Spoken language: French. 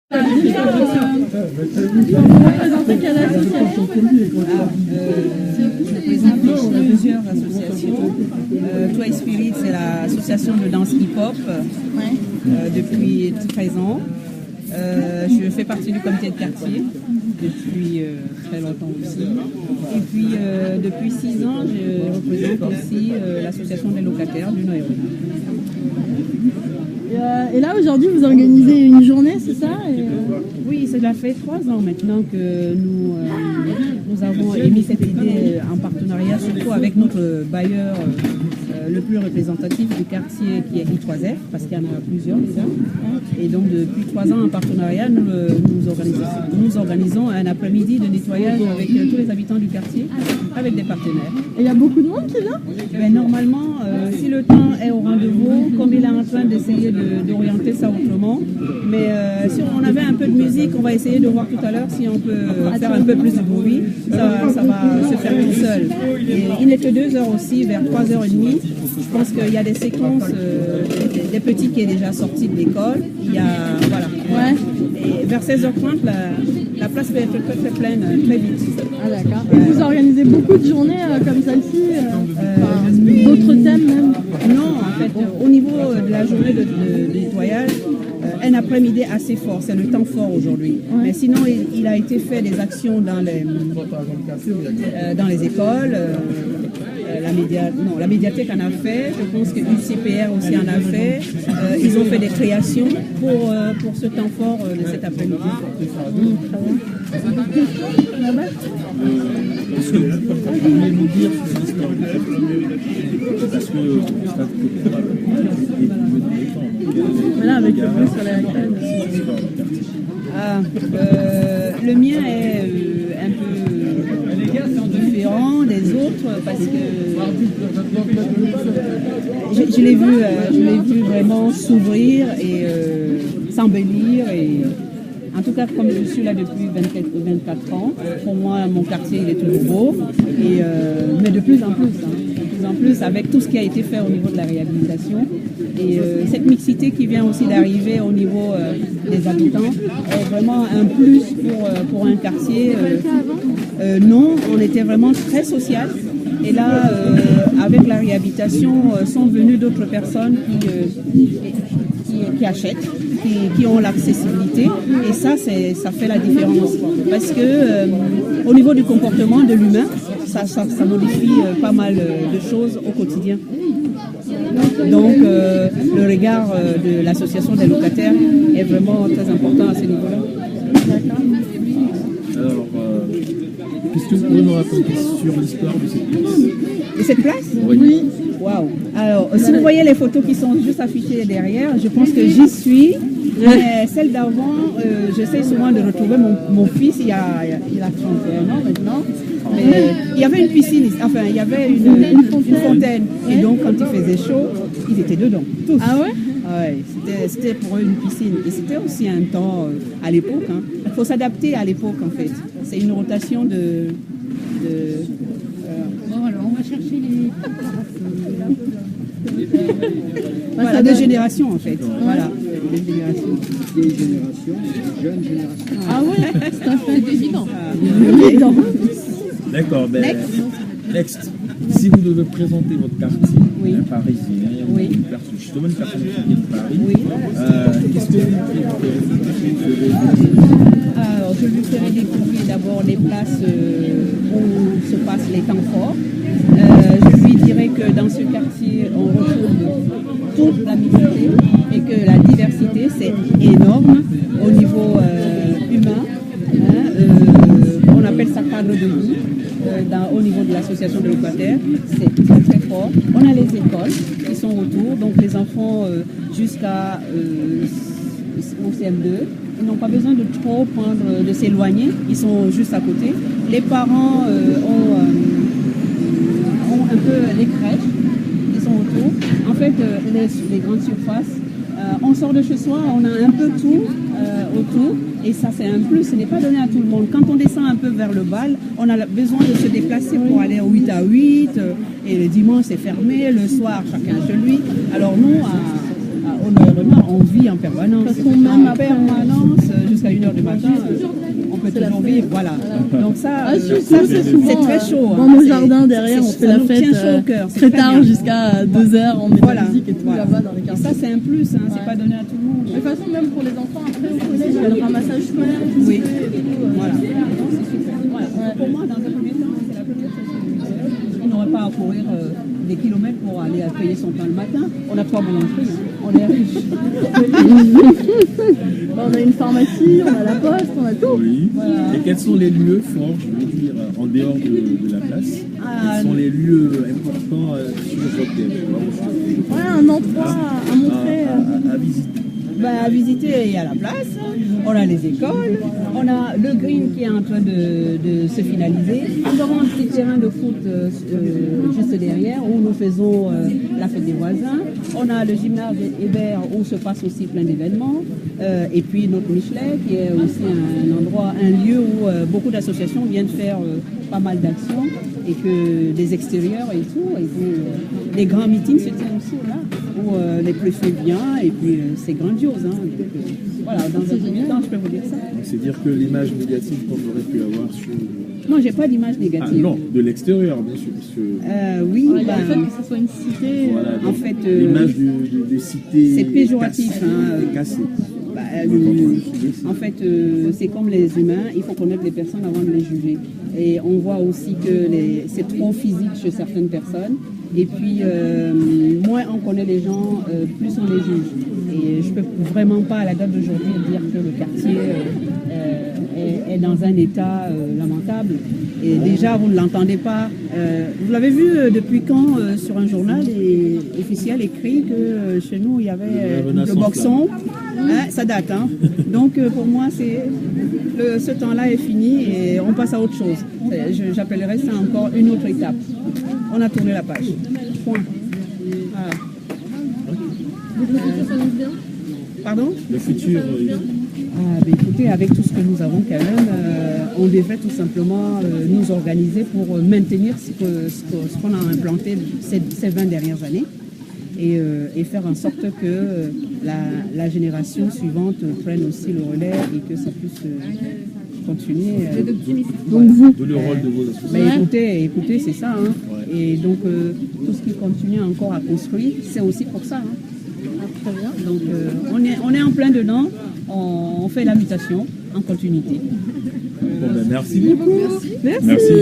Plusieurs associations. Toi Spirit, c'est l'association de danse hip-hop depuis 13 ans. Je fais partie du comité de quartier depuis très longtemps aussi. Et puis depuis 6 ans, je représente aussi l'association des locataires du Noël. Et là, aujourd'hui, vous organisez une journée, c'est ça? Oui, cela fait 3 ans maintenant que nous avons émis cette idée en partenariat, surtout avec notre bailleur le plus représentatif du quartier qui est I3F, parce qu'il y en a plusieurs déjà. Et donc depuis 3 ans en partenariat, nous organisons un après-midi de nettoyage avec tous les habitants du quartier, avec des partenaires. Et il y a beaucoup de monde qui vient? Ben, normalement, si le temps est au rendez-vous, comme il est en train d'essayer d'orienter ça autrement, mais si on avait un peu de musique, on va essayer de voir tout à l'heure si on peut faire un peu plus de bruit, ça va se faire tout seul. Et il n'est que 2 heures aussi, vers 3h30. Je pense qu'il y a des séquences, des petits qui est déjà sorti de l'école. Il y a, voilà. Ouais. Et vers 16h30, la place peut être très pleine, très vite. Ah d'accord. Et vous organisez beaucoup de journées comme celle-ci, d'autres thèmes même? Non, en fait, au niveau de la journée de nettoyage, un après-midi assez fort, c'est le temps fort aujourd'hui. Ouais. Mais sinon, il a été fait des actions dans les écoles. La médiathèque en a fait, je pense que UCPR aussi en a fait. Ils ont fait des créations pour ce temps fort de cet après-midi. Est-ce que vous pourriez nous dire sur l'histoire du quartier? Parce que voilà, avec le bleu sur la crème. Le mien est un peu différent des autres parce que je l'ai vu vraiment s'ouvrir et s'embellir. Et en tout cas, comme je suis là depuis 24 ans, pour moi, mon quartier il est toujours beau. Mais de plus en plus, avec tout ce qui a été fait au niveau de la réhabilitation. Et cette mixité qui vient aussi d'arriver au niveau des habitants est vraiment un plus pour un quartier. Non, on était vraiment très social. Et là, avec la réhabilitation, sont venues d'autres personnes qui achètent, qui ont l'accessibilité. Et ça fait la différence. Parce que au niveau du comportement de l'humain, ça modifie pas mal de choses au quotidien. Donc le regard de l'association des locataires est vraiment très important à ce niveau-là. Alors, qu'est-ce que vous pouvez nous raconter sur l'histoire de cette place? De cette place? Oui. Waouh. Alors, si vous voyez les photos qui sont juste affichées derrière, je pense que j'y suis. Mais celle d'avant, j'essaie souvent de retrouver mon fils, il a 31 ans maintenant. Mais il y avait une piscine, enfin il y avait une fontaine. Et donc quand il faisait chaud, ils étaient dedans, tous. Ah ouais? Ouais, c'était pour eux une piscine. Et c'était aussi un temps à l'époque. Il faut s'adapter à l'époque en fait. C'est une rotation de Bon, alors on va chercher les... voilà, de générations en fait. Voilà, des générations. Des générations, des jeunes générations. Ah ouais, c'est un fait évident. D'accord, ben, next. Si vous devez présenter votre quartier parisien, Oui. Justement une personne qui vient de Paris, Oui. qu'est-ce que Alors, je lui ferai découvrir d'abord les places où se passent les temps forts. Je lui dirai que dans ce quartier, on retrouve toute la mixité et que la diversité, c'est énorme au niveau humain. On appelle ça cadre de vie. Au niveau de l'association de locataires, c'est très très fort. On a les écoles qui sont autour, donc les enfants jusqu'à au CM2, ils n'ont pas besoin de trop de s'éloigner, ils sont juste à côté. Les parents ont un peu les crèches qui sont autour. En fait, les grandes surfaces, on sort de chez soi, on a un peu tout autour. Et ça, c'est un plus, ce n'est pas donné à tout le monde. Quand on descend un peu vers le bal, on a besoin de se déplacer pour aller au 8 à 8. Et le dimanche, c'est fermé. Le soir, chacun chez lui. Alors nous, au Noël, on vit en permanence. En permanence jusqu'à matin, on peut toujours vivre. Voilà. Donc ça, c'est très chaud. Dans nos jardins derrière, on fait la fête très tard jusqu'à 2h, on met de la musique et tout là-bas dans les quartiers. Et ça, c'est un plus, c'est pas donné à tout le monde. De toute façon, même pour les enfants, après au collège, il y a le ramassage scolaire. Oui, voilà. C'est super. Voilà. Pour moi, dans un premier temps, c'est la première chose. On n'aurait pas à courir des kilomètres pour aller payer son pain le matin. On a 3 boulangeries, on est riches. On a une pharmacie, on a la poste, on a tout. Oui. Voilà. Et quels sont les lieux forts, je veux dire, en dehors de la place? Quels sont les lieux importants sur votre territoire? Ouais, un endroit à montrer. À visiter. À visiter, il y a la place, on a les écoles, on a le green qui est en train de se finaliser. Nous avons un petit terrain de foot juste derrière où nous faisons la fête des voisins. On a le gymnase Hébert où se passe aussi plein d'événements. Et puis notre Michelet qui est aussi un endroit, un lieu où beaucoup d'associations viennent faire pas mal d'actions et que des extérieurs et tout. Et puis, les grands meetings se tiennent aussi là où les préfets viennent et puis c'est grandiose. Donc, voilà, dans un premier temps, je peux vous dire ça. C'est dire que l'image négative qu'on aurait pu avoir sur... Non, j'ai pas d'image négative. Ah, non, de l'extérieur, bien sûr. Parce que... oui, le fait que ce soit une cité. Voilà, en fait, l'image des cités. C'est péjoratif. Cassées. En fait, c'est comme les humains, il faut connaître les personnes avant de les juger. Et on voit aussi que c'est trop physique chez certaines personnes. Et puis, moins on connaît les gens, plus on les juge. Et je ne peux vraiment pas, à la date d'aujourd'hui, dire que le quartier est dans un état lamentable. Et déjà, vous ne l'entendez pas. Vous l'avez vu depuis quand sur un journal officiel écrit que chez nous, il y avait le boxon. Ça date. Donc, pour moi, ce temps-là est fini et on passe à autre chose. J'appellerais ça encore une autre étape. On a tourné la page. Point. Voilà. Le futur s'annonce bien. Pardon? Le futur. Écoutez, avec tout ce que nous avons quand même, on devrait tout simplement nous organiser pour maintenir ce qu'on a implanté ces 20 dernières années et faire en sorte que la génération suivante prenne aussi le relais et que ça puisse continuer. Donc vous, le rôle de vos associations. Écoutez, c'est ça. Et donc tout ce qui continue encore à construire, c'est aussi pour ça. très bien. Donc on est en plein dedans, on fait la mutation en continuité. Bon, merci beaucoup. Merci. Merci.